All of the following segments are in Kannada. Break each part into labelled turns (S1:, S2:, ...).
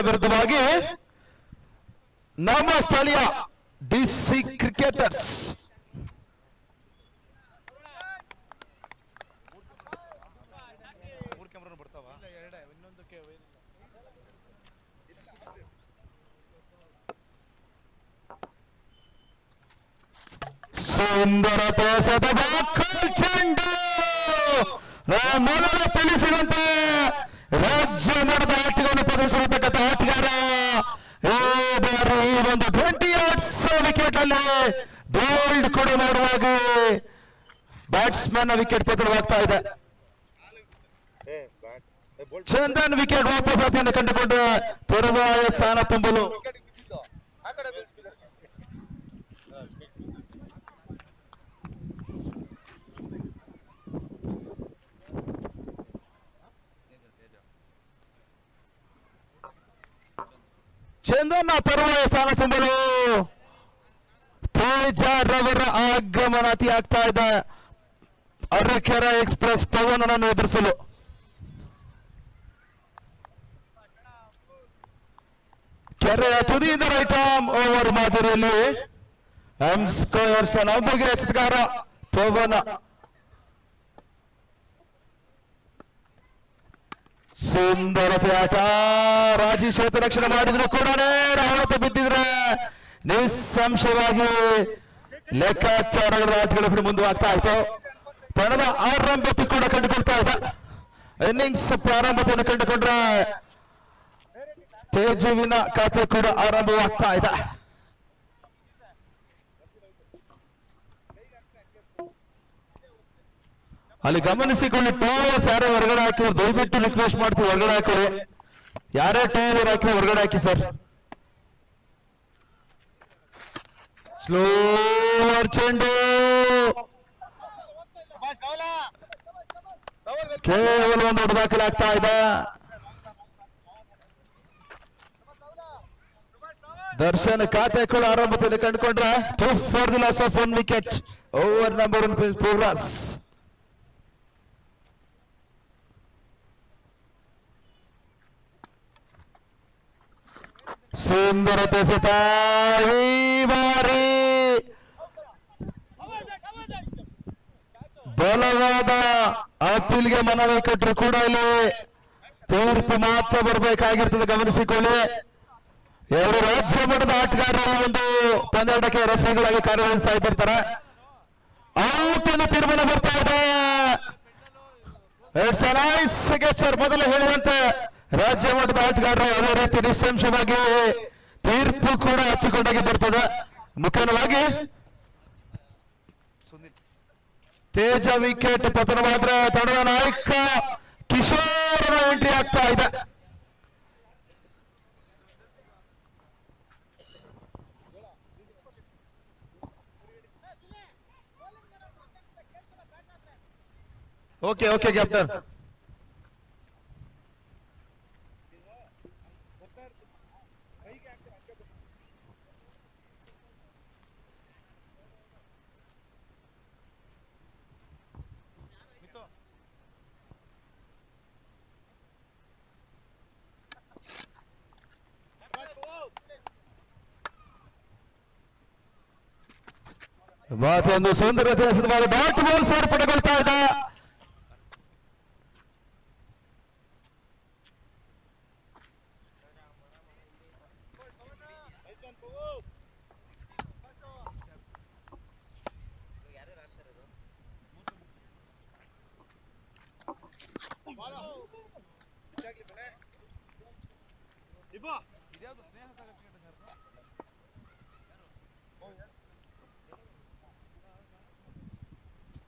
S1: ವಿರುದ್ಧವಾಗಿ ನಮ್ಮ ಸ್ಥಳೀಯ ಡಿಸಿ ಕ್ರಿಕೆಟರ್ಸ್ ಸುಂದರತೆ ಚೆಂಡು ಮೊದಲು ತಿಳಿಸಿದಂತೆ ರಾಜ್ಯ ಮಟ್ಟದ ಆಟಗಳನ್ನು ಪ್ರದರ್ಶಿಸತಕ್ಕಂಥ ಆಟಗಾರ ಈ ಬಾರಿ ಈ ಒಂದು 20 yards ವಿಕೆಟ್ ಅಲ್ಲಿ ಬೋಲ್ಡ್ ಕೂಡ ಮಾಡುವಾಗ ಬ್ಯಾಟ್ಸ್ಮನ್ ವಿಕೆಟ್ ಪತನವಾಗ್ತಾ ಇದೆ. ಚಂದನ್ ವಿಕೆಟ್ ವಾಪಸ್ ಆತಿಯನ್ನು ಕಂಡುಕೊಂಡು ತರುವಾಯ ಸ್ಥಾನ ತುಂಬಲು ಚಂದನ್ ತರುವಾಯ ಸ್ಥಾನ ತುಂಬಲು ತೇಜ ರವರ ಆಗಮನ ಅತಿ ಆಗ್ತಾ ಇದೆ. ಅರಕೆರೆ ಎಕ್ಸ್ಪ್ರೆಸ್ ಪವನನ್ನು ಎದುರಿಸಲು ಕೆರೆಯ ತುದಿಯಿಂದ ರೈಟ್ ಆರ್ಮ್ ಓವರ್ ಮಾದರಿಯಲ್ಲಿ ಒಬ್ಬರಿಗೆ ಎಸೆತಗಾರ ಪವನ ಸುಂದರತೆ ಆಟ. ರಾಜೇಶ್ ರಕ್ಷಣೆ ಮಾಡಿದ್ರು ಕೂಡ ಹೊಡೆತ ಬಿದ್ದಿದ್ರೆ ನಿಸ್ಸಂಶಯವಾಗಿ ಲೆಕ್ಕಾಚಾರಗಳ ಆಟಗಳು ಮುಂದುವಾಗ್ತಾ ಇತ್ತು. ತಂಡದ ಆರಂಭತೆ ಕೂಡ ಕಂಡುಕೊಳ್ತಾ ಇದೆ. ಇನ್ನಿಂಗ್ಸ್ ಪ್ರಾರಂಭತೆಯನ್ನು ಕಂಡುಕೊಂಡ್ರೆ ತೇಜುವಿನ ಖಾತೆ ಕೂಡ ಆರಂಭವಾಗ್ತಾ ಇದೆ. ಅಲ್ಲಿ ಗಮನಿಸಿಕೊಳ್ಳಿ, ಟೂವರ್ಸ್ ಯಾರೇ ಹೊರಗಡೆ ಹಾಕಿ ದಯವಿಟ್ಟು ರಿಕ್ವೆಸ್ಟ್ ಮಾಡ್ತೀವಿ, ಹೊರಗಡೆ ಹಾಕಿ. ಯಾರೇ ಟೂವರ್ ಹಾಕಿ ಹೊರಗಡೆ ಹಾಕಿ ಸರ್. ಸ್ಲೋವರ್ ಚೆಂಡು ಕೇವಲ ಒಂದು ದಾಖಲಾಗ್ತಾ ಇದೆ. ದರ್ಶನ್ ಖಾತೆ ಕೂಡ ಆರಂಭದಲ್ಲಿ ಕಂಡುಕೊಂಡ್ರೆ for the loss of 1 wicket over number 1 progress. ಸುಂದರತೆ ಸತ ಈ ಬಾರಿ ಬಲವಾದ ಅಪೀಲ್ಗೆ ಮನವಿ ಕೊಟ್ಟರು ಕೂಡ ಇಲ್ಲಿ ತೀರ್ಪು ಮಾತ್ರ ಬರಬೇಕಾಗಿರ್ತದೆ. ಗಮನಿಸಿಕೊಳ್ಳಿ, ಎರಡು ರಾಜ್ಯ ಮಟ್ಟದ ಆಟಗಾರರು ಒಂದು ಪಂದ್ಯಾಟಕ್ಕೆ ರೆಫರಿಗಳಾಗಿ ಕಾರ್ಯನಿರ್ವಹಿಸ್ತಾ ಇರ್ತಾರೆ. ಔಟ್ ಅನ್ನು ತೀರ್ಮಾನ ಬರ್ತಾ ಇದೆ. ಮೊದಲು ಹೇಳಿದಂತೆ ರಾಜ್ಯ ಮಟ್ಟದ ಆಟಗಾರರು ಅದೇ ರೀತಿ ನಿಸ್ಸಂಶಯವಾಗಿ ತೀರ್ಪು ಕೂಡ ಹಚ್ಚಿಕೊಂಡಾಗಿ ಬರ್ತದೆ. ಮುಖ್ಯವಾಗಿ ತೇಜ ವಿಕೆಟ್ ಪತನವಾದ್ರೆ ತಂಡದ ನಾಯಕ ಕಿಶೋರ್ ಎಂಟ್ರಿ ಆಗ್ತಾ ಇದೆ. Okay okay captain. ಮತ್ತೊಂದು ಸುಂದರತೆ ಡಾಟ್ ಬಾಲ್ ಸೇರ್ಪಡೆಗೊಳ್ತಾ ಇದೆ.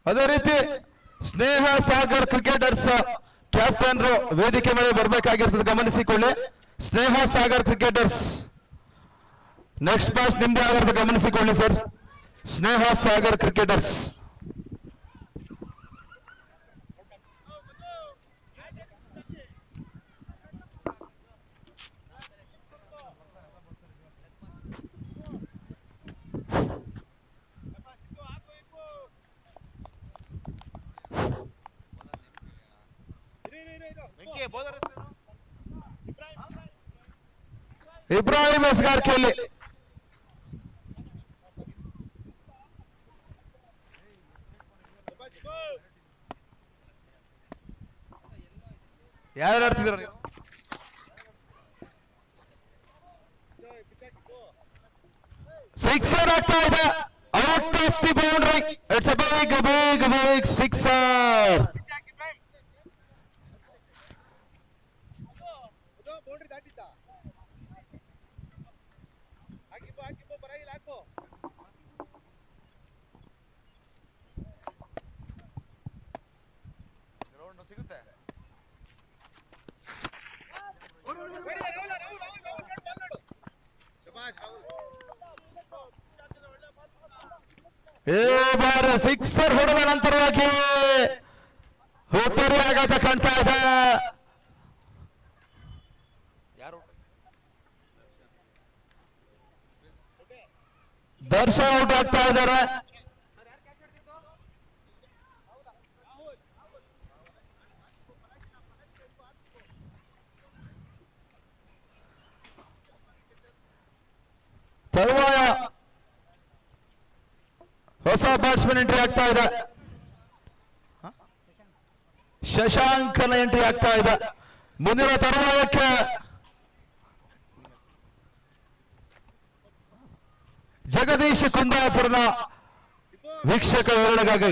S1: ಅದೇ ರೀತಿ ಸ್ನೇಹ ಸಾಗರ್ ಕ್ರಿಕೆಟರ್ಸ್ ಕ್ಯಾಪ್ಟನ್ ವೇದಿಕೆ ಮೇಲೆ ಬರಬೇಕಾಗಿರ್ತದೆ. ಗಮನಿಸಿಕೊಳ್ಳಿ, Sneha Sagar cricketers next match ನಿಮ್ದೇ ಆಗಿರೋದು. ಗಮನಿಸಿಕೊಳ್ಳಿ ಸರ್, ಸ್ನೇಹ ಸಾಗರ್ ಕ್ರಿಕೆಟರ್ಸ್. ಇಬ್ರಾಹಿಂ ಹೊಸಗಾರಿಕೆಯಲ್ಲಿ ಯಾರು ಆಡ್ತಿದ್ರು ಸಿಕ್ಸರ್ ಆಗ್ತಾ ಇದೆ out of the boundary. It's a big sixer. ಈ ಬಾರಿ ಸಿಕ್ಸರ್ ಹೊಡೆದ ನಂತರವಾಗಿ ಹುಟ್ಟರಿ ಆಘಾತ ಕಾಣ್ತಾ ಇದೆ. ದರ್ಶನ್ ಔಟ್ ಆಗ್ತಾ ಇದ್ದಾರೆ. ತರುವಾಯ ಹೊಸ ಬ್ಯಾಟ್ಸ್ಮನ್ ಎಂಟ್ರಿ ಆಗ್ತಾ ಇದೆ. ಶಶಾಂಕನ ಎಂಟ್ರಿ ಆಗ್ತಾ ಇದೆ. ಮುಂದಿನ ತರುವಾಯಕ್ಕೆ ಜಗದೀಶ್ ಕುಂದಾಪುರನ ವೀಕ್ಷಕ ವಿವರಣೆಗಾಗಿ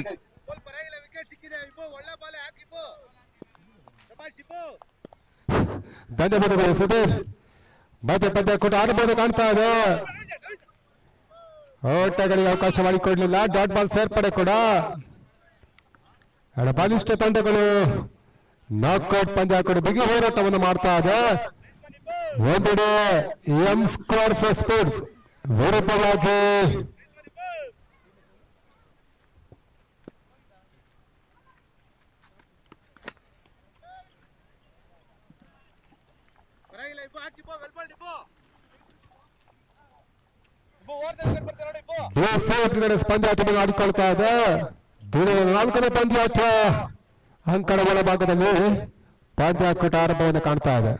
S2: ಧನ್ಯವಾದಗಳು ಸುಧೀರ್. ಮತ್ತೆ ಪಂದ್ಯ ಕೂಡ ಆಡಬಹುದು ಕಾಣ್ತಾ ಇದೆ. ಓಟಗಳಿಗೆ ಅವಕಾಶ ಮಾಡಿಕೊಡ್ಲಿಲ್ಲ. ಡಾಟ್ ಬಾಲ್ ಸೇರ್ಪಡೆ ಕೂಡ ಬಲಿಷ್ಠ ತಂಡಗಳು ನಾಕ್ಔಟ್ ಪಂದ್ಯ ಕೂಡ ಬಿಗಿ ಹೋರಾಟವನ್ನು ಮಾಡ್ತಾ ಇದೆ. ಒಂದೆಡೆ ಎಂ ಸ್ಕ್ವೇರ್ ಫಾರ್ ಸ್ಪೋರ್ಟ್ಸ್ ವಿರುದ್ಧವಾಗಿ ಪಂದ್ಯಾಟವನ್ನು ಆಡಿಕೊಳ್ತಾ ಇದೆ. ದಿನದ 4ನೇ ಪಂದ್ಯಾಟ ಅಂಕಣ ಒಳಭಾಗದಲ್ಲಿ ಪಂದ್ಯಾಕೂಟ ಆರಂಭವನ್ನು ಕಾಣ್ತಾ ಇದೆ.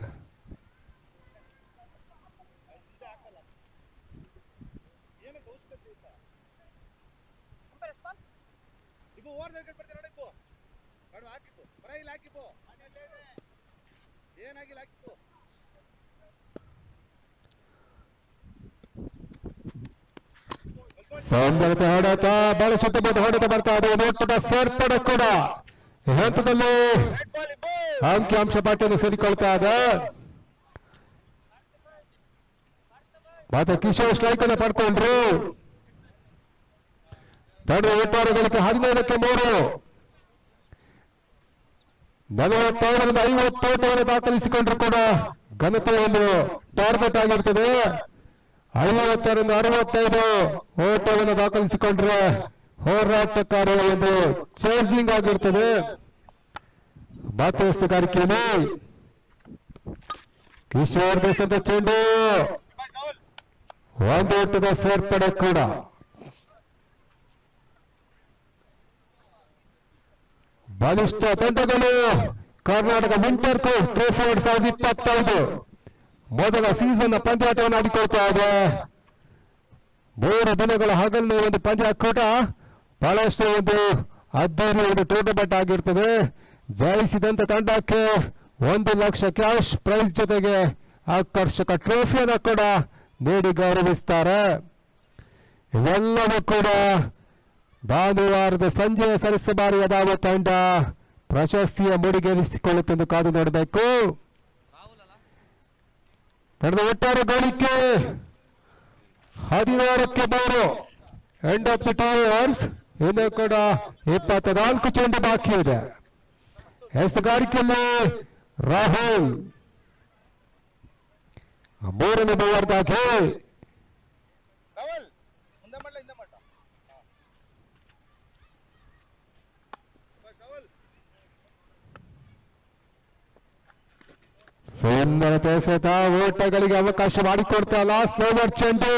S2: ಸೌಂದರ್ಯತೆ ಹೊಡೆತ ಬಹಳ ಸುತ್ತಮುತ್ತ ಹೊಡೆತ ಬರ್ತಾ ಇದೆ. ನೋಟದ ಸೇರ್ಪಡೆ ಕೂಡ ಹಂತದಲ್ಲಿ ಅಂಕಿಅಂಶ ಪಟ್ಟಿಯನ್ನು ಸೇರಿಕೊಳ್ತಾ ಇದೆ. ಮತ್ತೆ ಕಿಶೋರ್ ಸ್ಟ್ರೈಕ್ ಅನ್ನು ಪಡ್ಕೊಂಡ್ರು. ತಂಡ ಒಟ್ಟಾರೆ ಗಳಿಕೆ 15ಕ್ಕೆ 3. 45ರಿಂದ 50 ಓಟವನ್ನು ದಾಖಲಿಸಿಕೊಂಡ್ರು ಕೂಡ ಘನತೆಯನ್ನು ಟಾರ್ಗೆಟ್ ಆಗಿರ್ತದೆ. 50ರಿಂದ 65 ಓಟವನ್ನು ದಾಖಲಿಸಿಕೊಂಡ್ರೆ ಹೋರಾಟಗಾರ ಒಂದು ಚೇಸಿಂಗ್ ಆಗಿರ್ತದೆ. ಬಾತುಗಾರಿಕೆಯಲ್ಲಿ ಕಿಶೋರ್ ದೇಶದ ಚೆಂಡು ಒಂದು ಓಟದ ಸೇರ್ಪಡೆ ಕೂಡ. ಬಲಿಷ್ಠ ತಂಡಗಳು ಕರ್ನಾಟಕ ವಿಂಟರ್ ಕಪ್ ಟ್ರೋಫಿ 2025 ಮೊದಲ ಸೀಸನ್ ಪಂದ್ಯಾಟವನ್ನು ಆಡಿಕೊಳ್ತಾ ಇದೆ. 3 ದಿನಗಳ ಹಗಲಿನ ಒಂದು ಪಂದ್ಯಾಕೂಟ ಬಹಳಷ್ಟು ಒಂದು ಅದ್ದೂರಿ ಒಂದು ಟೂರ್ನಮೆಂಟ್ ಆಗಿರ್ತದೆ. ಜಯಿಸಿದಂತ ತಂಡಕ್ಕೆ 1 ಲಕ್ಷ ಕ್ಯಾಶ್ ಪ್ರೈಸ್ ಜೊತೆಗೆ ಆಕರ್ಷಕ ಟ್ರೋಫಿಯನ್ನು ಕೂಡ ನೀಡಿ ಗೌರವಿಸ್ತಾರೆ. ಇವೆಲ್ಲವೂ ಕೂಡ ಭಾನುವಾರದ ಸಂಜೆ ಸರಸಬಾರಿಯಾದ ತಂಡ ಪ್ರಶಸ್ತಿಯ ಮುಡಿಗೇರಿಸಿಕೊಳ್ಳುತ್ತೆಂದು ಕಾದು ನೋಡಬೇಕು. ತಂಡದ ಒಟ್ಟಾರೆ ಗಳಿಕೆ 16ಕ್ಕೆ 3. End of the 2 overs. ಇನ್ನೂ ಕೂಡ 24 ಚೆಂಡು ಬಾಕಿ ಇದೆ. ಎಸೆಗಾರಿಕೆಯಲ್ಲಿ ರಾಹುಲ್ 3ನೇ ಓವರ್ದಾಗಿ ಸುಂದರತೆ ಎಸೆತ ಓಟಗಳಿಗೆ ಅವಕಾಶ ಮಾಡಿಕೊಡ್ತಾ ಇಲ್ಲ. ಸ್ಲೋವರ್ ಚೆಂಡು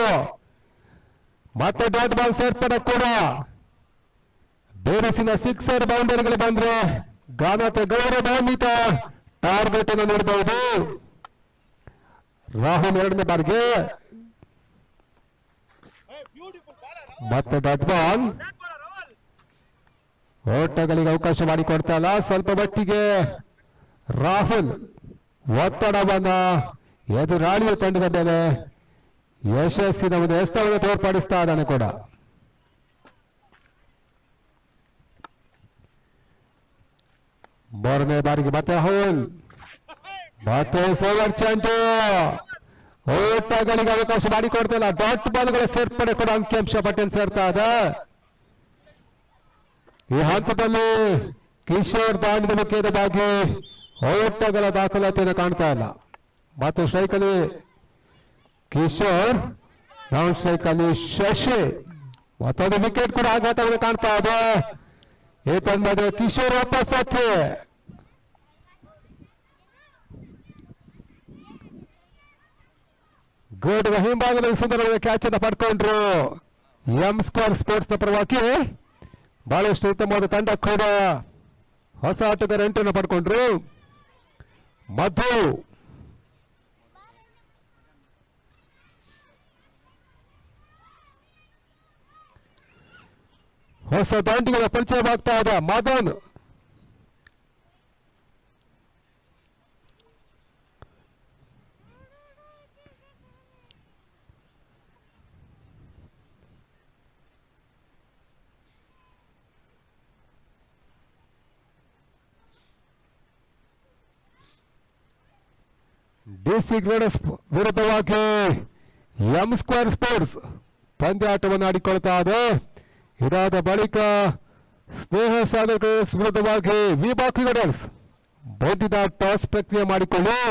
S2: ಮತ್ತೆ ಡಾಟ್ ಬಾಲ್ ಸೇರ್ಪಡೆ ಕೂಡ. ಬೇರಿಸಿನ ಸಿಕ್ಸರ್ ಬೌಂಡರಿಗಳು ಬಂದ್ರೆ ಘನತೆ ಗೌರವಾನ್ವಿತ ಟಾರ್ಗೆಟ್ ಅನ್ನು ನೀಡಬಹುದು. ರಾಹುಲ್ ಎರಡನೇ ಬಾರ್ಗೆ ಮತ್ತೆ ಡಾಟ್ ಬಾಲ್. ಓಟಗಳಿಗೆ ಅವಕಾಶ ಮಾಡಿಕೊಡ್ತಾ ಇಲ್ಲ. ಸ್ವಲ್ಪ ಮಟ್ಟಿಗೆ ರಾಹುಲ್ ಒತ್ತಡವನ್ನ ಎದುರಾಳಿಯ ತಂಡದ ಮೇಲೆ ಯಶಸ್ಸಿನ ಒಂದು ಎಸ್ತವನ್ನು ತೋರ್ಪಡಿಸ್ತಾ ಇದ್ದಾನೆ ಕೂಡ. ಮೂರನೇ ಬಾರಿಗೆ ಮತ್ತೆ ರಾಹುಲ್ ಮತ್ತೆ ಸ್ಲೋವರ್ ಚೆಂಡು. ಓಟಗಳಿಗೆ ಅವಕಾಶ ಮಾಡಿಕೊಡ್ತಿಲ್ಲ. ಡಾಟ್ ಬಾಲ್ಗಳ ಸೇರ್ಪಡೆ ಕೂಡ ಅಂಕಿಅಂಶ ಪಟ್ಟಿಯನ್ನು ಸೇರ್ತಾ ಇದೆ. ಈ ಹಂತದಲ್ಲಿ ಕಿಶೋರ್ ದಾಂಡಿನ ಮುಖ್ಯವಾಗಿ ಓಟಗಳ ದಾಖಲಾತಿಯನ್ನು ಕಾಣ್ತಾ ಇಲ್ಲ. ಮತ್ತು ಸ್ಟ್ರೈಕಲ್ಲಿ ಕಿಶೋರ್, ಡೌನ್ ಸ್ಟ್ರೈಕಲ್ಲಿ ಶಶಿ. ಮತ್ತೊಂದು ವಿಕೆಟ್ ಕೂಡ ಆಘಾತವನ್ನು ಕಾಣ್ತಾ ಇದೆ. ಈ ತಂಡದ ಕಿಶೋರ್ ವಾಪಸ್ಸಕ್ಕೆ ಗೋಡ್ ಹಿಂಭಾಗದಲ್ಲಿ ಸುಂದರವಾದ ಕ್ಯಾಚ್ ಅನ್ನು ಪಡ್ಕೊಂಡ್ರು. ಎಂ ಸ್ಕ್ವೇರ್ ಸ್ಪೋರ್ಟ್ಸ್ ನ ಪರವಾಗಿ ಬಹಳಷ್ಟು ಉತ್ತಮವಾದ ತಂಡ ಕೂಡ ಹೊಸ ಆಟಗಾರ ಎಂಟನ್ನು ಪಡ್ಕೊಂಡ್ರು. ಮಧು ಹೊಸ ದಾಂಡಿಗಳ ಪರಿಚಯವಾಗ್ತಾ ಇದೆ. ಮದನ್ ಡಿಸಿ ಗ್ರೇಡರ್ಸ್ ವಿರುದ್ಧವಾಗಿ ಎಂ ಸ್ಕ್ವೇರ್ ಸ್ಪೋರ್ಟ್ಸ್ ಪಂದ್ಯಾಟವನ್ನು ಆಡಿಕೊಳ್ತಾ ಇದೆ. ಇದಾದ ಬಳಿಕ ಸ್ನೇಹ ಸಾಧಕರ್ಸ್ ವಿರುದ್ಧವಾಗಿ ವಿಬಾಕ್ ಗ್ರೇಡರ್ಸ್ ಬೌದ್ಧಿಕ ಟಾಸ್ ಪ್ರಕ್ರಿಯೆ ಮಾಡಿಕೊಳ್ಳಿ.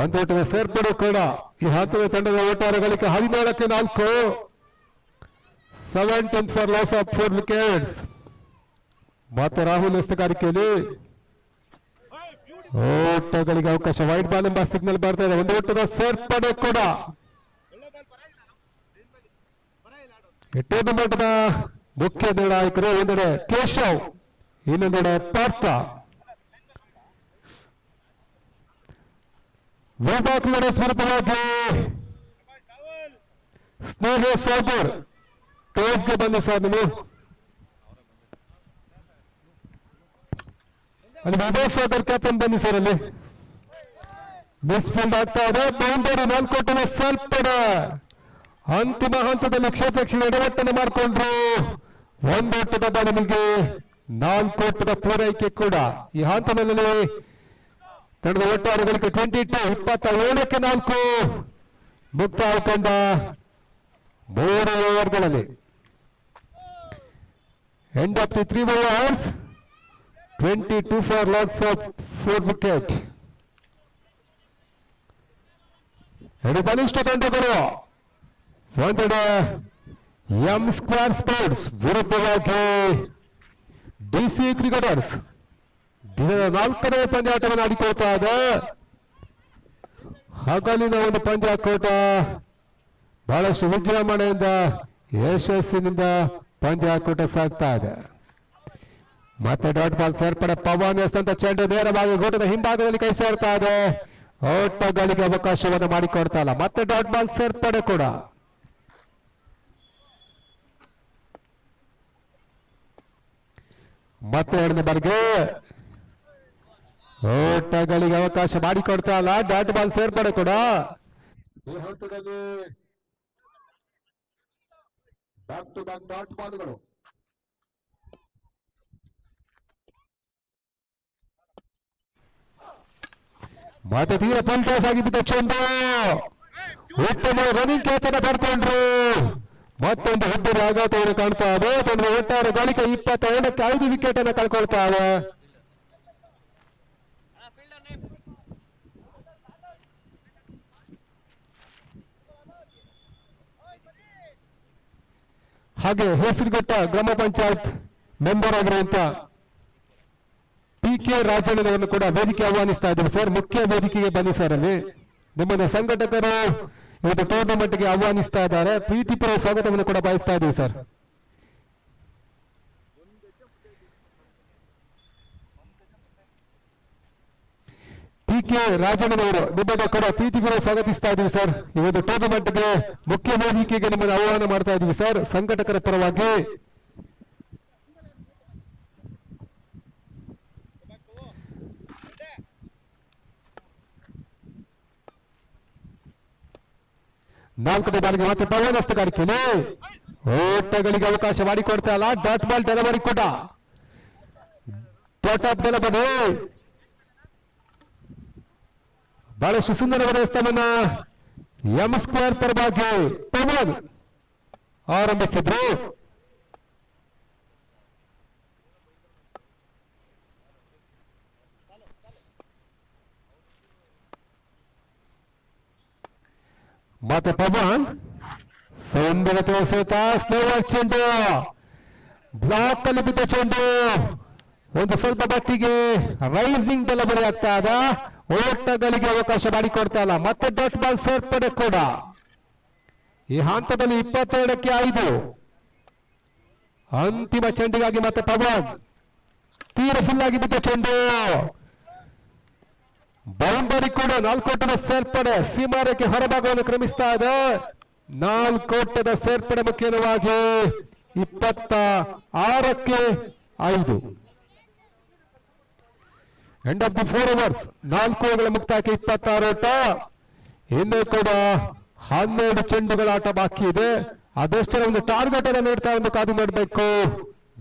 S2: ಒಂದೋಟದ ಸೇರ್ಪಡೆ ಕೂಡ ಈ ಹಂತದ ತಂಡದ ಒಟ್ಟಾರೆ ಗಳಿಕೆ 17-4. 17 ಫಾರ್ ಲಾಸ್ ಆಫ್ 4 ವಿಕೆಟ್ಸ್. ಮತ್ತೆ ರಾಹುಲ್ ಹಸ್ತಗಾರಿಕೆಯಲ್ಲಿ ಓಟಗಳಿಗೆ ಅವಕಾಶ. ವೈಟ್ ಬಾಲ್ ಎಂಬ ಸಿಗ್ನಲ್ ಬರ್ತಾ ಇದೆ. ಒಂದು ಓಟದ ಸೇರ್ಪಡೆ ಕೂಡ. ಈ ಟೂರ್ನಮೆಂಟ್ನ ಮುಖ್ಯ ನಿರ್ಣಾಯಕರು ಒಂದೆಡೆ ಕೇಶವ್, ಇನ್ನೊಂದೆಡೆ ಪಾರ್ಥ. ವಿಭಾಗ್ ಲಡಸ್ ವಿರುದ್ಧವಾಗಿ ಸ್ನೇಹ ಸಾಗರ್ ಟೋಸ್ಗೆ ಬಂದ ಸರ್ ನೀವು ಅಲ್ಲಿ ವಿಭಾಗ್ ಸಾಗರ್ ಕ್ಯಾಪ್ಟನ್ ಬನ್ನಿ ಸರ್. ಅಲ್ಲಿ ಮಿಸ್ಫೀಲ್ಡ್ ಆಗ್ತಾ ಇದೆ. ಬೌಂಡರಿ 4 ಓಟದ ಸೇರ್ಪಡೆ. ಅಂತಿಮ ಹಂತದಲ್ಲಿ ಕ್ಷೇತ್ರಕ್ಷಣ ಎಡವಟ್ಟನ್ನು ಮಾಡಿಕೊಂಡ್ರು. 1 ಓಟದ ಬಾಲಿಗೆ 4 ಓಟದ ಪೂರೈಕೆ ಕೂಡ. ಈ ಹಂತದಲ್ಲಿ ತಂಡದ ಒಟ್ಟಾರೆ ಗಳಿಕೆ 22-27-4 ಮುಕ್ತಾಯಗೊಂಡ 3 ಓವರ್ಗಳಲ್ಲಿ. End of the 3 overs, 22 for loss of 4 wicket. ಎರಡು ಬಲಿಷ್ಠ ತಂಡಗಳು. ಒಂದೆಡೆ ಎಂ ಸ್ಕ್ವೇರ್ ಸ್ಪೋರ್ಟ್ಸ್ ವಿರುದ್ಧವಾಗಿ ಡಿಸಿ ಕ್ರಿಕೆಟರ್ಸ್ ದಿನದ 4ನೇ ಪಂದ್ಯಾಟವನ್ನು ಆಡಿಕೊಳ್ತಾ ಇದೆ. ಹಗಲಿನ ಒಂದು ಪಂದ್ಯಾಕೂಟ ಬಹಳಷ್ಟು ವಿಜೃಂಭಣೆಯಿಂದ ಯಶಸ್ಸಿನಿಂದ ಪಂದ್ಯಾಕೂಟ ಸಾಗ್ತಾ ಇದೆ. ಮತ್ತೆ ಡಾಟ್ ಬಾಲ್ ಸೇರ್ಪಡೆ. ಪವನ್ ಎಸ್ತಂತ ಚೆಂಡು ನೇರವಾಗಿ ಗೋಟದ ಹಿಂಭಾಗದಲ್ಲಿ ಕೈ ಸೇರ್ತಾ ಇದೆ. ಓಟಗಳಿಗೆ ಅವಕಾಶವನ್ನು ಮಾಡಿಕೊಡ್ತಾ ಇಲ್ಲ. ಮತ್ತೆ ಡಾಟ್ ಬಾಲ್ ಸೇರ್ಪಡೆ ಕೂಡ. ಮತ್ತೆ ಎರಡನೇ ಬಾರಿಗೆ ಓಟಗಳಿಗೆ ಅವಕಾಶ ಮಾಡಿಕೊಡ್ತಾ ಇಲ್ಲ. ಡಾಟ್ ಬಾಲ್ ಸೇರ್ಪಡೆ ಕೂಡ. ಈ ಹಂತದಲ್ಲಿ ಬ್ಯಾಕ್ ಟು ಬ್ಯಾಕ್ ಡಾಟ್ ಬಾಲ್ಗಳು. ಮತ್ತೆ ತೀರ ಪಲ್ಟಾಸ್ ಆಗಿದ್ದ ಚೆಂಡು. ಉತ್ತಮ ರನ್ನಿಂಗ್ ಕ್ಯಾಚ್ ಅನ್ನು ಪಡ್ಕೊಂಡ್ರು. ಮತ್ತೊಂದು ಹೆಬ್ಬೆರೆ ಆಘಾತವನ್ನು ಕಾಣ್ತಾ ಇದೆ. ತಂಡದ ಒಟ್ಟಾರೆ ಗಳಿಕೆ 22-5 ವಿಕೆಟ್ ಅನ್ನು ಕಳ್ಕೊಳ್ತಾ ಇದೆ. ಹಾಗೆ ಹೆಸರುಘಟ್ಟ ಗ್ರಾಮ ಪಂಚಾಯತ್ ಮೆಂಬರ್ ಆಗಿರುವಂತ PK ರಾಜಣ್ಣನವರನ್ನು ಕೂಡ ವೇದಿಕೆ ಆಹ್ವಾನಿಸ್ತಾ ಇದ್ದೀವಿ ಸರ್. ಮುಖ್ಯ ವೇದಿಕೆಗೆ ಬನ್ನಿ ಸರ್. ಅಲ್ಲಿ ನಿಮ್ಮನ್ನ ಸಂಘಟಕರು ಇವತ್ತು ಟೂರ್ನಮೆಂಟ್ಗೆ ಆಹ್ವಾನಿಸ್ತಾ ಇದ್ದಾರೆ. ಪ್ರೀತಿಪೂರ್ವ ಸ್ವಾಗತವನ್ನು ಕೂಡ ಬಯಸ್ತಾ ಇದ್ದೀವಿ ಸರ್. ಕೆ ರಾಜಣ್ಣನವರು ನಿಮಗೆ ಕೂಡ ಪ್ರೀತಿಗಳು ಸ್ವಾಗತಿಸ್ತಾ ಇದೀವಿ ಸರ್. ಈ ಒಂದು ಟೂರ್ನಮೆಂಟ್ಗೆ ಮುಖ್ಯ ವೇದಿಕೆಗೆ ನಿಮ್ಮನ್ನು ಆಹ್ವಾನ ಮಾಡ್ತಾ ಇದೀವಿ ಸರ್ ಸಂಘಟಕರ ಪರವಾಗಿ. ನಾಲ್ಕನೇ ಬಾರಿಗೆ ಮತ್ತೆ ಪವನ್ ಹಸ್ತಗಾರಿಕೆಯಲ್ಲಿ ಓಟಗಳಿಗೆ ಅವಕಾಶ ಮಾಡಿಕೊಡ್ತಾ ಇಲ್ಲ. ಡಾಟ್ ಬಾಲ್ ಡೆಲಿವರಿ ಕೂಡ ಡಾಟ್ ಡೆಲಿವರಿ ಬಹಳಷ್ಟು ಸುಂದರವಾದ ಸ್ಥಾನವನ್ನ ಎಂ ಸ್ಕ್ವೇರ್ ಪರವಾಗಿ ಪವನ್ ಆರಂಭಿಸಿದ್ರು. ಮತ್ತೆ ಪವನ್ ಸುಂದರತೆ ಸಹಿತ ಸ್ಲೋವರ್ ಚೆಂಡು ಬ್ಲಾಕ್ ಅಲ್ಲಿ ಬಿದ್ದ ಚೆಂಡು ಒಂದು ಸ್ವಲ್ಪ ಮಟ್ಟಿಗೆ ರೈಸಿಂಗ್ ಡೆಲಿವರಿ ಆಗ್ತಾ ಇದ. ಓಟಗಳಿಗೆ ಅವಕಾಶ ಮಾಡಿಕೊಡ್ತಾ ಇಲ್ಲ. ಮತ್ತೆ ಡಾಟ್ ಬಾಲ್ ಸೇರ್ಪಡೆ ಕೂಡ ಈ ಹಂತದಲ್ಲಿ 22ಕ್ಕೆ 5. ಅಂತಿಮ ಚೆಂಡಿಗಾಗಿ ಮತ್ತೆ ಪವನ್ ತೀರ ಫುಲ್ ಆಗಿ ಬಿದ್ದ ಚೆಂಡು ಬೌಂಡರಿ ಕೂಡ 4 ಓಟದ ಸೇರ್ಪಡೆ ಸೀಮಾರೇಖೆ ಹೊರಭಾಗವನ್ನು ಕ್ರಮಿಸ್ತಾ ಇದೆ. 4 ಓಟದ ಸೇರ್ಪಡೆ ಮುಖ್ಯವಾಗಿ 26ಕ್ಕೆ 5. ಎಂಡ್ ಆಫ್ ದಿ 4 ಓವರ್ಸ್ 4 ಓವರ್ಗಳ ಮುಕ್ತಾಯಕ್ಕೆ 26 ಓಟ. ಇನ್ನೂ ಕೂಡ 12 ಚೆಂಡುಗಳ ಆಟ ಬಾಕಿ ಇದೆ. ಅದೆಷ್ಟರ ಒಂದು ಟಾರ್ಗೆಟ್ ಅನ್ನು ನೀಡ್ತಾ ಒಂದು ಕಾದು ಮಾಡಬೇಕು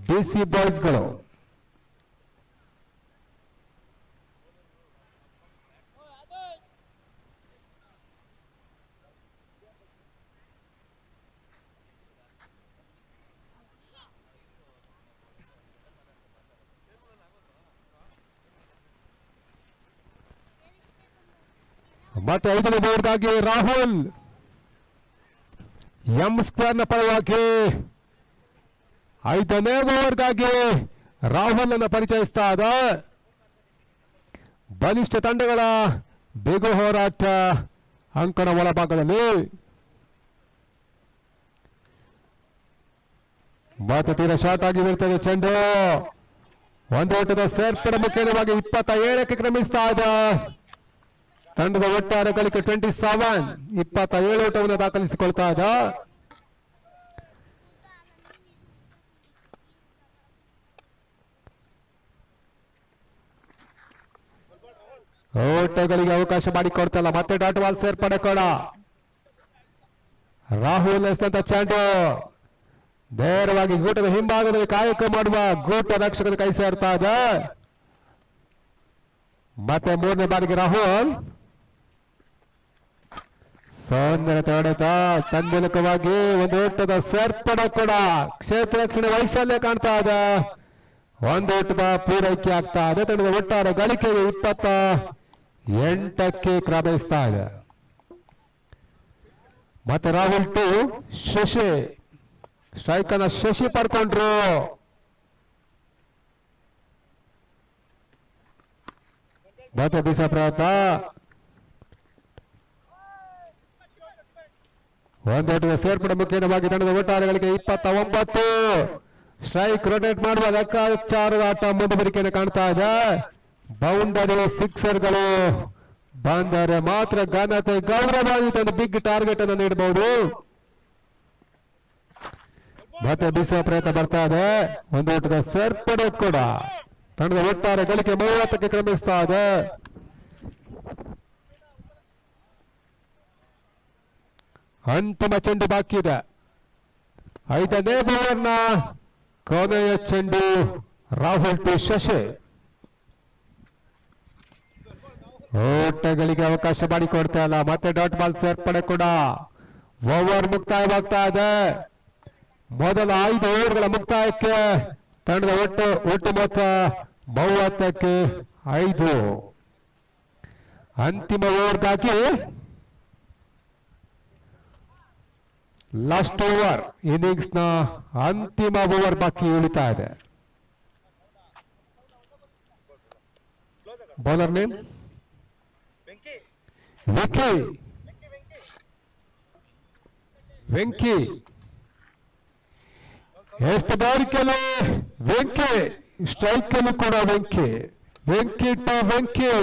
S2: ಡಿಸಿ ಬಾಯ್ಸ್ಗಳು. ಮತ್ತೆ 5ನೇ ಓವರ್ಗಾಗಿ ರಾಹುಲ್ ಎಂ ಸ್ಕ್ವೇರ್ ನ ಪರವಾಗಿ 5ನೇ ಓವರ್ಗಾಗಿ ರಾಹುಲ್ ಅನ್ನು ಪರಿಚಯಿಸ್ತಾ ಇದ್ದ. ಬಲಿಷ್ಠ ತಂಡಗಳ ಬೇಗು ಹೋರಾಟ ಅಂಕಣ ಒಳಭಾಗದಲ್ಲಿ. ಮತ್ತೆ ತೀರ ಶಾರ್ಟ್ ಆಗಿ ಬೀಳ್ತದೆ ಚೆಂಡು. ಒಂದು ಓಟದ ಸೇರ್ಪಡೆ ಮುಖ್ಯವಾಗಿ 27ಕ್ಕೆ ಕ್ರಮಿಸ್ತಾ ಇದೆ. ತಂಡದ ಒಟ್ಟಾರೆ ಗಳಿಕೆ 27 27 ಓಟವನ್ನು ದಾಖಲಿಸಿಕೊಳ್ತಾ ಇದ್ದ. ಓಟಗಳಿಗೆ ಅವಕಾಶ ಮಾಡಿಕೊಡ್ತಾ ಇಲ್ಲ. ಮತ್ತೆ ಡಾಟ್ ಬಾಲ್ ಸೇರ್ಪಡೆ ಕೂಡ ರಾಹುಲ್ ಎಸ್ತಂತ ಚೆಂಡು ನೇರವಾಗಿ ಗೂಟದ ಹಿಂಭಾಗದಲ್ಲಿ ಕಾಯಕ ಮಾಡುವ ಗೂಟ ರಕ್ಷಕದ ಕೈ ಸೇರ್ತಾ ಇದೆ. ಮತ್ತೆ 3ನೇ ಬಾರಿಗೆ ರಾಹುಲ್ ಸೌಂದರ್ಯತೆ ಹೊಡೆತ ತನ್ಮೂಲಕವಾಗಿ ಒಂದು ಓಟದ ಸೇರ್ಪಡೆ ಕೂಡ ಕ್ಷೇತ್ರ ರಕ್ಷಣೆ ವೈಫಲ್ಯ ಕಾಣ್ತಾ ಇದೆ. ಒಂದು ಓಟದ ಪೂರೈಕೆ ಆಗ್ತಾ ಇದೆ. ತಂಡದ ಒಟ್ಟಾರೆ ಗಳಿಕೆಗೆ 28ಕ್ಕೆ ಕ್ರಮಿಸ್ತಾ ಇದೆ. ಮತ್ತೆ ರಾಹುಲ್ ಟು ಶಶಿ ಸ್ಟ್ರೈಕ್ ಅನ್ನ ಶಶಿ ಪಡ್ಕೊಂಡ್ರು. ಮತ್ತೆ ಬಿಸ ಪ್ರಯತ್ನ ಒಂದೋಟದ ಸೇರ್ಪಡೆ ಮುಖ್ಯವಾಗಿ ತಂಡದ ಒಟ್ಟಾರೆಗಳಿಗೆ 29. ಸ್ಟ್ರೈಕ್ ರೊಟೇಟ್ ಮಾಡುವ ಲೆಕ್ಕಾಚಾರದ ಆಟ ಮುಂದುವರಿಕೆಯನ್ನು ಕಾಣ್ತಾ ಇದೆ. ಬೌಂಡರಿ ಸಿಕ್ಸರ್ಗಳು ಬಂದರೆ ಮಾತ್ರ ಘನತೆ ಗೌರವವಾಗಿ ಒಂದು ಬಿಗ್ ಟಾರ್ಗೆಟ್ ಅನ್ನು ನೀಡಬಹುದು. ಮತ್ತೆ ಬಿಸುವ ಪ್ರಯತ್ನ ಬರ್ತಾ ಇದೆ. ಒಂದು ಓಟದ ಸೇರ್ಪಡೆ ಕೂಡ ತಂಡದ ಒಟ್ಟಾರೆ ಗಳಿಕೆ 30ಕ್ಕೆ ಕ್ರಮಿಸ್ತಾ ಇದೆ. ಅಂತಿಮ ಚೆಂಡು ಬಾಕಿ ಇದೆ. 5ನೇ ಓವರ್ನ ಕೊನೆಯ ಚೆಂಡು ರಾಹುಲ್ ಟು ಶಶಿ. ಓಟಗಳಿಗೆ ಅವಕಾಶ ಮಾಡಿಕೊಡ್ತಾ ಇಲ್ಲ. ಮತ್ತೆ ಡಾಟ್ ಬಾಲ್ ಸೇರ್ಪಡೆ ಕೂಡ ಓವರ್ ಮುಕ್ತಾಯವಾಗ್ತಾ ಇದೆ. ಮೊದಲ 5 ಓವರ್ಗಳ ಮುಕ್ತಾಯಕ್ಕೆ ತಂಡದ ಒಟ್ಟು ಮೊತ್ತ 30ಕ್ಕೆ 5. ಅಂತಿಮ ಓವರ್ಗಾಗಿ ಲಾಸ್ಟ್ ಓವರ್ ಇನ್ನಿಂಗ್ಸ್ ನ ಅಂತಿಮ ಓವರ್ ಬಾಕಿ ಉಳಿತಾ ಇದೆ. ಬೌಲರ್ ನೇಮ್ ವೆಂಕಿ ಎಸ್ತದಾರಿಕೆಯಲ್ಲಿ ವೆಂಕಿ ಸ್ಟ್ರೈಕ್ ಅಲ್ಲಿ ಕೂಡ ವೆಂಕಿ ಟು ವೆಂಕಿ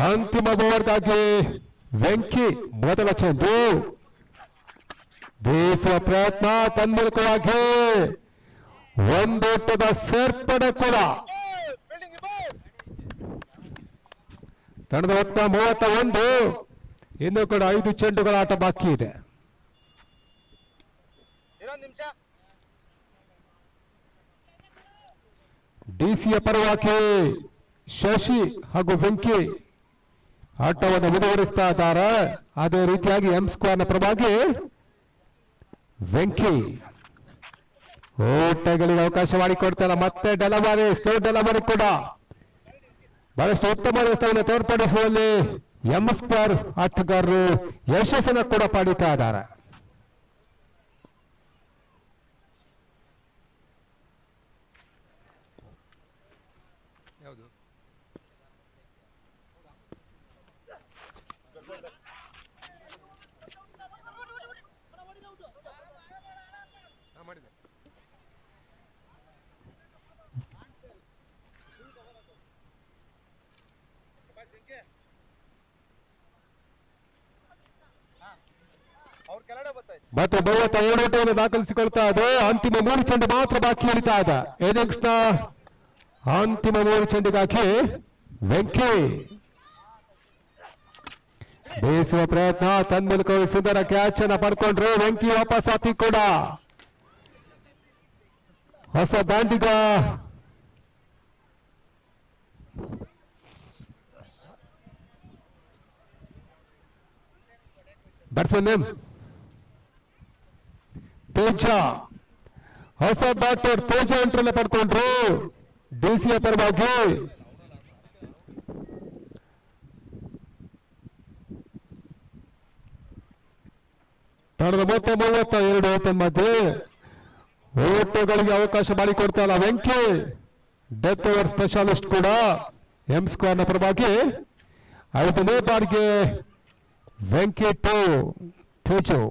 S2: ಅಂತಿಮ ಓವರ್ಗಾಗಿ ವೆಂಕಿ ಮೊದಲ ಚೆಂಡು ಬೀಸುವ ಪ್ರಯತ್ನ ತನ್ಮೂಲಕವಾಗಿ ಒಂದೋಟದ ಸೇರ್ಪಡೆ ಕೂಡ ತಂಡದ ಮೊತ್ತ 31. ಇನ್ನು ಕೂಡ 5 ಚೆಂಡುಗಳ ಆಟ ಬಾಕಿ ಇದೆ. ಡಿಸಿಯ ಪರವಾಗಿ ಶಶಿ ಹಾಗೂ ವೆಂಕಿ ಆಟವನ್ನು ಮುಂದುವರಿಸ್ತಾ ಇದ್ದಾರೆ. ಅದೇ ರೀತಿಯಾಗಿ ಎಂ ಸ್ಕ್ವೇರ್ನ ಪರವಾಗಿ ವೆಂಕಿ ಓಟಗಳಿಗೆ ಅವಕಾಶ ಮಾಡಿಕೊಡ್ತಾರೆ. ಮತ್ತೆ ಡೆಲವರಿ ಸ್ಲೋ ಡೆಲವರಿ ಕೂಡ ಬಹಳಷ್ಟು ಉತ್ತಮ ರಸ್ತೆಯನ್ನು ತೋರ್ಪಡಿಸುವಲ್ಲಿ ಎಂ ಸ್ಕ್ವೇರ್ ಆಟಗಾರರು ಯಶಸ್ಸನ್ನು ಕೂಡ ಪಡೀತಾ ಇದ್ದಾರೆ. ಮತ್ತೆ 32 ಓಟವನ್ನು ದಾಖಲಿಸಿಕೊಳ್ತಾ ಇದೆ. ಅಂತಿಮ 3 ಚೆಂಡು ಮಾತ್ರ ಬಾಕಿ ಉಳಿತಾ ಇದೆ. ಇನ್ನಿಂಗ್ಸ್ ನ ಅಂತಿಮ 3 ಚೆಂಡಿಗಾಗಿ ವೆಂಕಿ ಬೀಸುವ ಪ್ರಯತ್ನ ತನ್ಮೂಲಕ ಸುಂದರ ಕ್ಯಾಚ್ ಅನ್ನ ಪಡ್ಕೊಂಡ್ರು. ವೆಂಕಿ ವಾಪಸ್ ಹಾಕಿ ಕೂಡ ಹೊಸ ದಾಂಡಿಗ ಬ್ಯಾಟ್ಸ್ಮನ್ ನೇಮ್ ತೇಜ, ಹೊಸ ಬ್ಯಾಟರ್ ತೇಜ ಎಂಟ್ರನ್ನ ಪಡ್ಕೊಂಡ್ರು ಡಿಸಿಯ ಪರವಾಗಿ. ತಂಡದ ಮೊತ್ತ 32 ಮಧ್ಯೆ ಓಟಗಳಿಗೆ ಅವಕಾಶ ಮಾಡಿಕೊಡ್ತಾ ವೆಂಕಿ. ಡೆತ್ ಓವರ್ ಸ್ಪೆಷಲಿಸ್ಟ್ ಕೂಡ ಎಂ ಸ್ಕ್ವೇರ್ನ ಪರವಾಗಿ 5ನೇ ಬಾರಿಗೆ ವೆಂಕಿ ಟು ತೇಜು.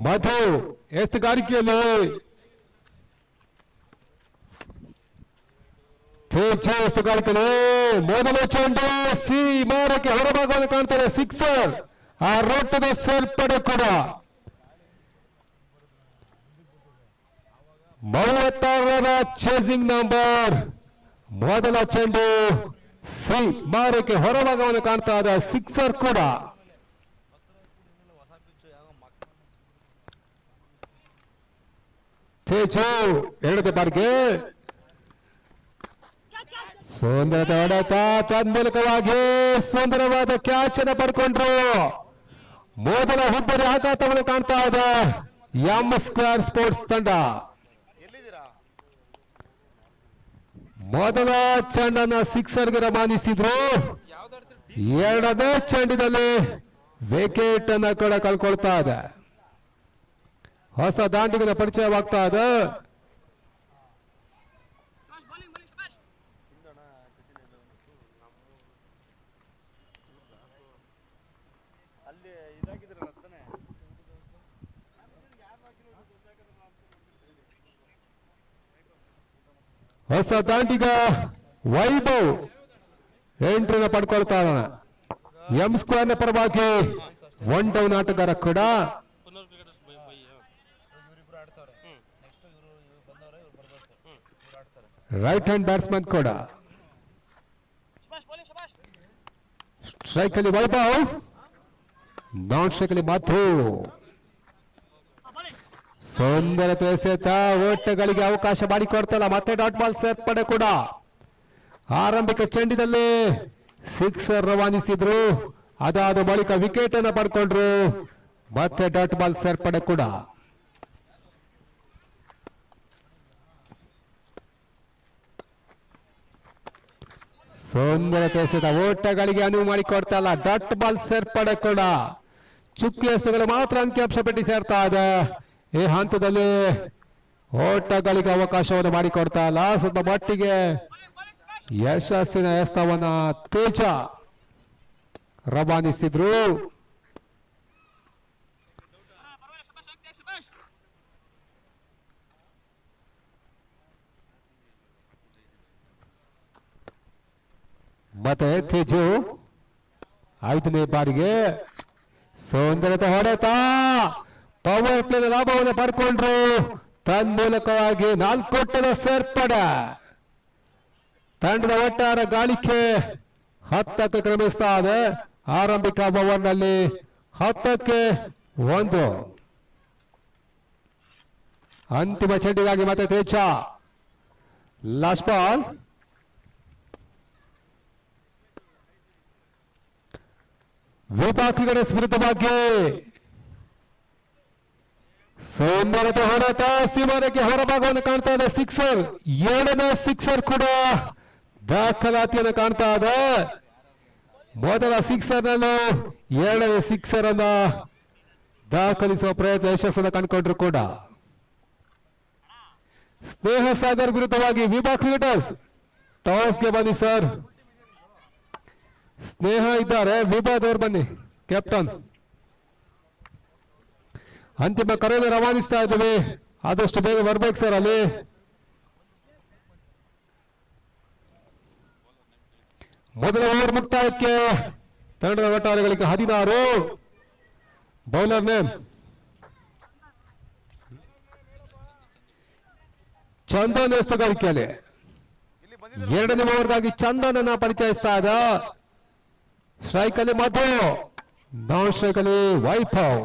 S2: ಮಧು ಎಸ್ತುಗಾರಿಕೆಯಲ್ಲಿ ಎಸ್ತುಗಾರಿಕೆಯಲ್ಲಿ ಮೊದಲ ಚೆಂಡು ಸಿ ಮಾರಕ್ಕೆ ಹೊರಭಾಗವನ್ನು ಕಾಣ್ತಾರೆ. ಸಿಕ್ಸರ್. ಆ ರೊಟ್ಟದ ಸೇರ್ಪಡೆ ಕೂಡ 36ರ ಚೇಸಿಂಗ್ ನಂಬರ್. ಮೊದಲ ಚೆಂಡು ಸಿ ಮಾರಕ್ಕೆ ಹೊರಭಾಗವನ್ನು ಕಾಣ್ತಾ ಇದ್ದ ಸಿಕ್ಸರ್ ಕೂಡ. ತೇಜು ಎರಡನೇ ಬಾರಿಗೆ ಸುಂದರದ ಹೊಡೆತ ತನ್ಮೂಲಕವಾಗಿ ಸುಂದರವಾದ ಕ್ಯಾಚ್ ಅನ್ನು ಪಡ್ಕೊಂಡ್ರು. ಮೊದಲ ಹುಬ್ಬರಿ ಆಘಾತವನ್ನು ಕಾಣ್ತಾ ಇದೆ ಎಂ² ಸ್ಪೋರ್ಟ್ಸ್ ತಂಡ. ಮೊದಲ ಚೆಂಡನ್ನ ಸಿಕ್ಸರ್ಗೆ ರವಾನಿಸಿದ್ರು. ಎರಡನೇ ಚೆಂಡಿನಲ್ಲಿ ವಿಕೆಟ್ ಅನ್ನ ಕೂಡ ಕಳ್ಕೊಳ್ತಾ ಇದೆ. ಹೊಸ ದಾಂಡಿಗನ ಪರಿಚಯವಾಗ್ತಾ ಇದೆ. ಹೊಸ ದಾಂಡಿಗ ವೈಭವ್ ಎಂಟ್ರಿನ ಪಡ್ಕೊಳ್ತಾ ಇದ್ದಾನೆ. ಎಂ² ಪರವಾಗಿ 1 ಡೌನ್ ಆಟಗಾರ ಕೂಡ. ರೈಟ್ ಹ್ಯಾಂಡ್ ಬ್ಯಾಟ್ಸ್ಮನ್ ಕೂಡ. ಸ್ಟ್ರೈಕ್ ಅಲ್ಲಿ ವೈಭವ್, ನಾನ್ ಸ್ಟ್ರೈಕ್ ಅಲ್ಲಿ ಮಧು. ಸುಂದರತೆ ಎಸೆತ ಓಟಗಳಿಗೆ ಅವಕಾಶ ಮಾಡಿಕೊಡ್ತಲ್ಲ. ಮತ್ತೆ ಡಾಟ್ ಬಾಲ್ ಸೇರ್ಪಡೆ ಕೂಡ. ಆರಂಭಿಕ ಚೆಂಡಿನಲ್ಲಿ ಸಿಕ್ಸರ್ ರವಾನಿಸಿದ್ರು. ಅದಾದ ಬಳಿಕ ವಿಕೆಟ್ ಅನ್ನು ಪಡ್ಕೊಂಡ್ರು. ಮತ್ತೆ ಡಾಟ್ ಬಾಲ್ ಸೇರ್ಪಡೆ ಕೂಡ. ಸುಂದರತೆ ಎಸೆತ ಓಟಗಳಿಗೆ ಅನುವು ಮಾಡಿಕೊಡ್ತಲ್ಲ. ಡಾಟ್ ಬಾಲ್ ಸೇರ್ಪಡೆ ಕೂಡ. ಚುಕ್ಕಿ ಎಸೆತಗಳು ಮಾತ್ರ ಅಂಕಿಅಂಶ ಪಟ್ಟಿ ಸೇರ್ತಾ ಇದೆ. ಈ ಹಂತದಲ್ಲಿ ಓಟಗಳಿಗೆ ಅವಕಾಶವನ್ನು ಮಾಡಿಕೊಡ್ತಾ ಇಲ್ಲ. ಸ್ವಲ್ಪ ಮಟ್ಟಿಗೆ ಯಶಸ್ಸಿನ ಎಸ್ತವನ್ನ ತೇಜ ರವಾನಿಸಿದ್ರು. ಮತ್ತೆ ತೇಜು 5ನೇ ಬಾರಿಗೆ ಸುಂದರತೆ ಹೊಡೆತ ಪವರ್ ಪ್ಲೇನ ಲಾಭವನ್ನು ಪಡ್ಕೊಂಡ್ರು. ತನ್ಮೂಲಕವಾಗಿ 4 ಓಟದ ಸೇರ್ಪಡೆ. ತಂಡದ ಒಟ್ಟಾರೆ ಗಳಿಕೆ 10ಕ್ಕೆ ಕ್ರಮಿಸ್ತಾ ಇದೆ. ಆರಂಭಿಕ ಓವರ್ನಲ್ಲಿ 10ಕ್ಕೆ 1. ಅಂತಿಮ ಚೆಂಡಿಗಾಗಿ ಮತ್ತೆ ತೇಜ. Last ball. ವಿಪಾಕಿಗಳ ವಿರುದ್ಧವಾಗಿ ಸುಂದರತೆ ಹೊಡೆತ ಸೀಮಾನಕ್ಕೆ ಹೊರಭಾಗವನ್ನು ಕಾಣ್ತಾ ಇದೆ. ಸಿಕ್ಸರ್. ಎರಡನೇ ಸಿಕ್ಸರ್ ಕೂಡ ದಾಖಲಾತಿಯನ್ನು ಕಾಣ್ತಾ ಇದೆ. ಮೊದಲ ಸಿಕ್ಸರ್ ನಲ್ಲೂ ಎರಡನೇ ಸಿಕ್ಸರ್ ಅನ್ನ ದಾಖಲಿಸುವ ಪ್ರಯತ್ನ ಯಶಸ್ಸನ್ನು ಕಂಡುಕೊಂಡ್ರು ಕೂಡ. ಸ್ನೇಹ ಸಾಗರ್ ವಿರುದ್ಧವಾಗಿ ವಿಭಾ ಕ್ರಿಕೆಟರ್ಸ್ ಟಾಸ್ಗೆ ಬನ್ನಿ ಸರ್. ಸ್ನೇಹ ಇದ್ದಾರೆ, ವಿಭಾದವ್ರು ಬನ್ನಿ ಕ್ಯಾಪ್ಟನ್. ಅಂತಿಮ ಕರೆಯನ್ನು ರವಾನಿಸ್ತಾ ಇದ್ದೀವಿ. ಆದಷ್ಟು ಬೇಗ ಬರ್ಬೇಕು ಸರ್. ಅಲ್ಲಿ ಮೊದಲ ಓವರ್ ಮುಕ್ತಾಯಕ್ಕೆ ತಂಡದ ಒಟ್ಟಾರೆಗಳಿಗೆ 16. ಬೌಲರ್ ನೇಮ್ ಚಂದನ್ ಎಸ್ತುಗಾರಿಕೆಯಲ್ಲಿ. ಎರಡನೇ ಓವರ್ಗಾಗಿ ಚಂದನ್ ಪರಿಚಯಿಸ್ತಾ ಇದ್ದ. ಸ್ಟ್ರೈಕ್ ಅಲ್ಲಿ ಮಧು, ನಾನ್ ಸ್ಟ್ರೈಕ್ ಅಲ್ಲಿ ವೈಭವ್.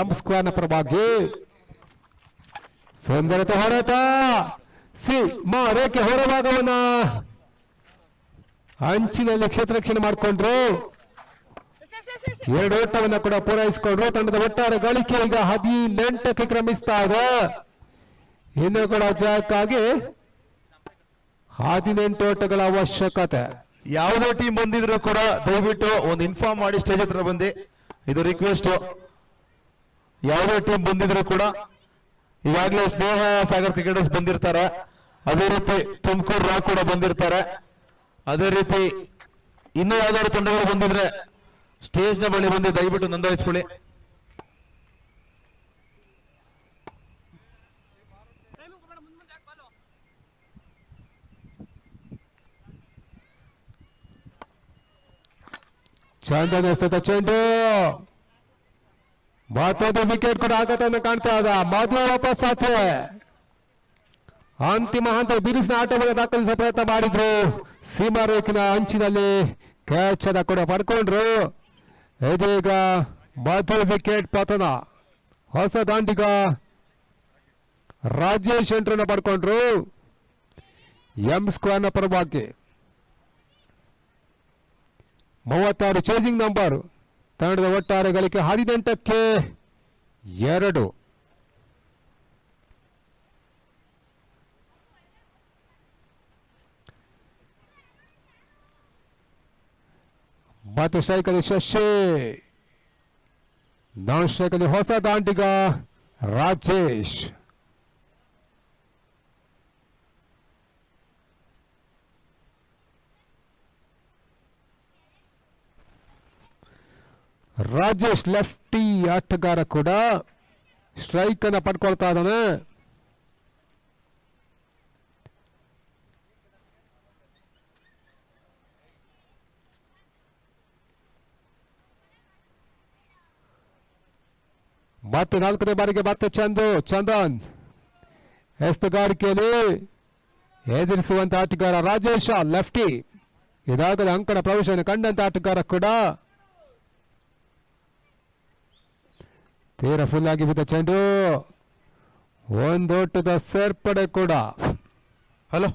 S2: ಎಂ² ಪರವಾಗಿ ಸುಂದರತೆ ಹೊಡೆತ ಸಿ ಮಾರೇಕೆ ಹೊರಭಾಗವನ್ನ ಅಂಚಿನಲ್ಲಿ ಕ್ಷೇತ್ರರಕ್ಷಣೆ ಮಾಡಿಕೊಂಡ್ರು. 2 ಓಟವನ್ನು ಕೂಡ ಪೂರೈಸಿಕೊಂಡ್ರು. ತಂಡದ ಒಟ್ಟಾರೆ ಗಳಿಕೆ ಈಗ 18ಕ್ಕೆ ಕ್ರಮಿಸ್ತಾ ಇದೆ. ಇನ್ನು ಕೂಡ ಜಯಕ್ಕಾಗಿ 18 ಓಟಗಳ ಅವಶ್ಯಕತೆ.
S1: ಯಾವುದೇ ಟೀಮ್ ಬಂದಿದ್ರು ಕೂಡ ದಯವಿಟ್ಟು ಒಂದು ಇನ್ಫಾರ್ಮ್ ಮಾಡಿ ಸ್ಟೇಜ್ ಹತ್ರ ಬಂದು. ಇದು ರಿಕ್ವೆಸ್ಟ್. ಯಾವುದೇ ಟೀಮ್ ಬಂದಿದ್ರು ಕೂಡ ಈಗಾಗಲೇ ಸ್ನೇಹ ಸಾಗರ್ ಕ್ರಿಕೆಟರ್ಸ್ ಬಂದಿರ್ತಾರೆ. ಅದೇ ರೀತಿ ತುಮಕೂರು ರಾಕ್ ಕೂಡ ಬಂದಿರ್ತಾರೆ. ಅದೇ ರೀತಿ ಇನ್ನು ಯಾವ್ದಾದ್ರು ತಂಡಗಳು ಬಂದಿದ್ರೆ ಸ್ಟೇಜ್ನ ಬಳಿ ಬಂದು ದಯವಿಟ್ಟು ನೋಂದಾಯಿಸಿಕೊಳ್ಳಿ.
S2: ಚಂದನ ಎಸೆತ ಚೆಂಡು, ಮತ್ತೊಂದು ವಿಕೆಟ್ ಕೂಡ ಆಗತ್ತನ್ನು ಕಾಣ್ತಾ ಇದ್ದ. ಮೊದಲು ವಾಪಸ್ ಆತೆ ಅಂತಿಮ ಹಂತ ಬಿರುಸಿನ ಆಟವನ್ನು ದಾಖಲಿಸುವ ಪ್ರಯತ್ನ ಮಾಡಿದ್ರು. ಸೀಮಾ ರೇಖಿನ ಅಂಚಿನಲ್ಲಿ ಕ್ಯಾಚ್ ಅನ್ನ ಕೂಡ ಪಡ್ಕೊಂಡ್ರು. ಇದೀಗ ಮೊದಲು ವಿಕೆಟ್ ಪತನ. ಹೊಸ ದಾಂಡಿಗ ರಾಜೇಶ್ ಎಂಟ್ರನ್ನ ಪಡ್ಕೊಂಡ್ರು ಎಂ² ಪರವಾಗಿ. 36 ಚೇಸಿಂಗ್ ನಂಬರ್. ತಂಡದ ಒಟ್ಟಾರೆ ಗಳಿಕೆ 18ಕ್ಕೆ 2. ಮತ್ತೆ ಸ್ಟ್ರೈಕ್ ಅಲ್ಲಿ ಶಶಿ, ನಾನ್ ಸ್ಟ್ರೈಕ್ ಅಲ್ಲಿ ಹೊಸ ದಾಂಡಿಗ ರಾಜೇಶ್. ರಾಜೇಶ್ ಲೆಫ್ಟಿ ಆಟಗಾರ ಕೂಡ ಸ್ಟ್ರೈಕ್ ಅನ್ನ ಪಡ್ಕೊಳ್ತಾ ಇದ್ದಾನೆ. ಮತ್ತೆ 4ನೇ ಬಾರಿಗೆ ಮತ್ತೆ ಚಂದನ್ ಎಸ್ತುಗಾರಿಕೆಯಲ್ಲಿ ಎದುರಿಸುವಂತ ಆಟಗಾರ ರಾಜೇಶ ಲೆಫ್ಟಿ. ಇದಾಗದ ಅಂಕಣ ಪ್ರವೇಶವನ್ನು ಕಂಡಂತ ಆಟಗಾರ ಕೂಡ. ತೀರ ಫುಲ್ ಆಗಿ ಬಿದ್ದ ಚೆಂಡು, ಒಂದೋಟದ ಸೇರ್ಪಡೆ ಕೂಡ.
S1: ಹಲೋ,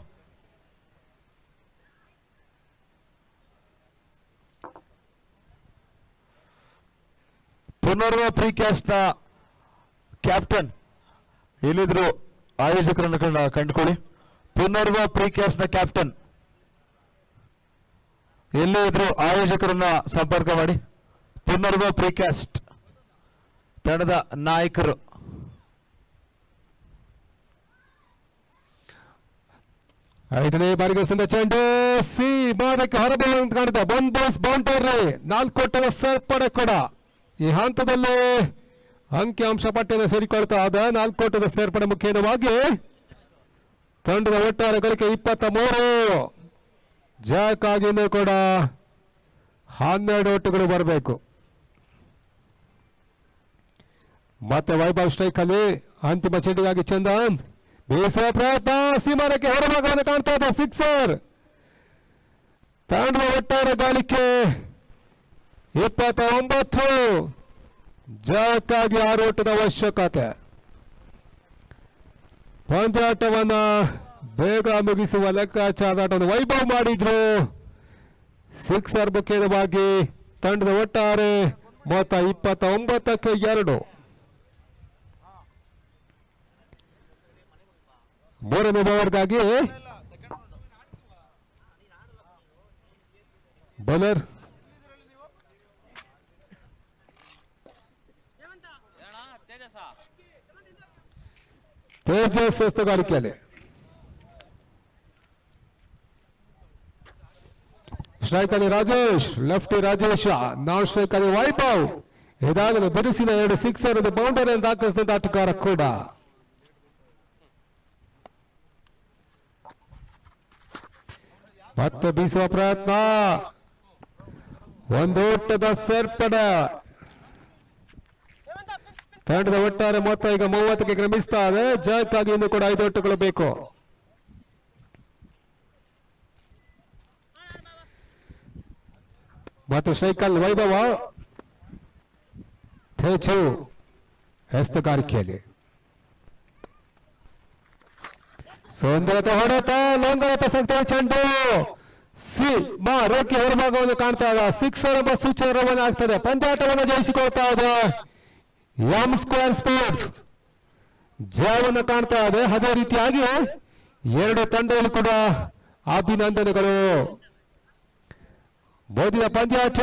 S1: ಪುನರ್ವ ಪ್ರೀಕ್ಯಾಸ್ಟ್ ನ ಕ್ಯಾಪ್ಟನ್ ಎಲ್ಲಿದ್ರು ಆಯೋಜಕರನ್ನು ಕಂಡುಕೊಳ್ಳಿ. ಪುನರ್ವ ಪ್ರೀಕ್ಯಾಸ್ಟ್ ನ ಕ್ಯಾಪ್ಟನ್ ಎಲ್ಲೇ ಇದ್ರು ಆಯೋಜಕರನ್ನ ಸಂಪರ್ಕ ಮಾಡಿ. ಪುನರ್ವ ಪ್ರೀಕ್ಯಾಸ್ಟ್ ತಂಡದ ನಾಯಕರು.
S2: ಐದನೇ ಬಾರಿಗೆ ಸಂದ ಚೆಂಡು ಸಿ ಬಾರಕ್ಕೆ ಹೊರಬೀಳ ಅಂತ ಕಾಣುತ್ತೆ. ಒಂದ್ ಬಾಸ್ ಬೌಂಡರಿ, 4 ಓಟದ ಸೇರ್ಪಡೆ ಕೂಡ. ಈ ಹಂತದಲ್ಲಿ ಅಂಕಿಅಂಶ ಪಟ್ಟಿಯನ್ನು ಸೇರಿಕೊಳ್ತಾ ಆದ 4 ಓಟದ ಸೇರ್ಪಡೆ ಮುಖ್ಯವಾಗಿ ತಂಡದ ಒಟ್ಟಾರೆ ಗಳಿಕೆ 23. ಜಯಕ್ಕಾಗಿಯೂ ಕೂಡ 12 ಓಟುಗಳು ಬರಬೇಕು. ಮತ್ತೆ ವೈಭವ್ ಸ್ಟ್ರೈಕ್ ಅಲ್ಲಿ ಅಂತಿಮ ಚೆಂಡಿಗಾಗಿ ಚಂದನ್ ಬೀಸುವ ಪ್ರಯತ್ನ, ಸೀಮಾರಕ್ಕೆ ಹೊರಭಾಗವನ್ನು ಕಾಣ್ತಾ ಇದೆ. 6. ತಂಡದ ಒಟ್ಟಾರೆ ಗಳಿಕೆ 29. ಜಯಕ್ಕಾಗಿ 6 ಓಟದ ಅವಶ್ಯಕತೆ. ಪಂದ್ಯಾಟವನ್ನ ಬೇಗ ಮುಗಿಸುವ ಲೆಕ್ಕಾಚಾರವನ್ನು ವೈಭವ್ ಮಾಡಿದ್ರು. 6 ಮುಖ್ಯವಾಗಿ ತಂಡದ ಒಟ್ಟಾರೆ ಮೊತ್ತ 29ಕ್ಕೆ 2. ಮೂರನೇ ಓವರ್ಗಾಗಿ ಬೌಲರ್ ತೇಜಸ್ ಎಸ್ತುಗಾರಿಕೆಯಲ್ಲಿ. ಸ್ಟ್ರೈಕ್ ಅಲ್ಲಿ ರಾಜೇಶ್, ಲೆಫ್ಟಿ ರಾಜೇಶ, ನಾನ್ ಸ್ಟ್ರೈಕ್ ಅಲ್ಲಿ ವೈಭವ್. ಇದಾಗಲೇ ಬಿರುಸಿನ 2 ಸಿಕ್ಸರ್ ಒಂದು ಬೌಂಡರಿ ದಾಖಲಿಸಿದಂತ ಆಟಗಾರ ಕೂಡ. ಮತ್ತೆ ಬೀಸುವ ಪ್ರಯತ್ನ, ಒಂದೋಟದ ಸೇರ್ಪಡೆ. ತಂಡದ ಒಟ್ಟಾರೆ ಮೊತ್ತ ಈಗ 30ಕ್ಕೆ ಕ್ರಮಿಸ್ತಾ ಇದೆ. ಜಯಕ್ಕಾಗಿ ಇನ್ನು ಕೂಡ 5 ಓಟುಗಳು ಬೇಕು. ಮತ್ತು ಸೈಕಲ್ ವೈಭವ ತೇಜು ಎಸ್ತುಗಾರಿಕೆಯಲ್ಲಿ. ಸುಂದರತೆ ಹೊಡೆತ, ಲಂಗರತ ಸಂಖ್ಯೆ ಚೆಂಡು ಸಿ ರೋಕಿ ಹೊರಭಾಗವನ್ನು ಕಾಣ್ತಾ ಇದೆ. 6 ಎಂಬ ಸೂಚನೆ ಆಗ್ತದೆ. ಪಂದ್ಯಾಟವನ್ನು ಜಯಿಸಿಕೊಳ್ತಾ ಇದೆ ಎಂ² ಸ್ಪೋರ್ಟ್ಸ್. ಜಯವನ್ನು ಕಾಣ್ತಾ ಇದೆ. ಅದೇ ರೀತಿಯಾಗಿ 2 ತಂಡಗಳು ಕೂಡ ಅಭಿನಂದನೆಗಳು. ಮೋದಿಯ ಪಂದ್ಯಾಟ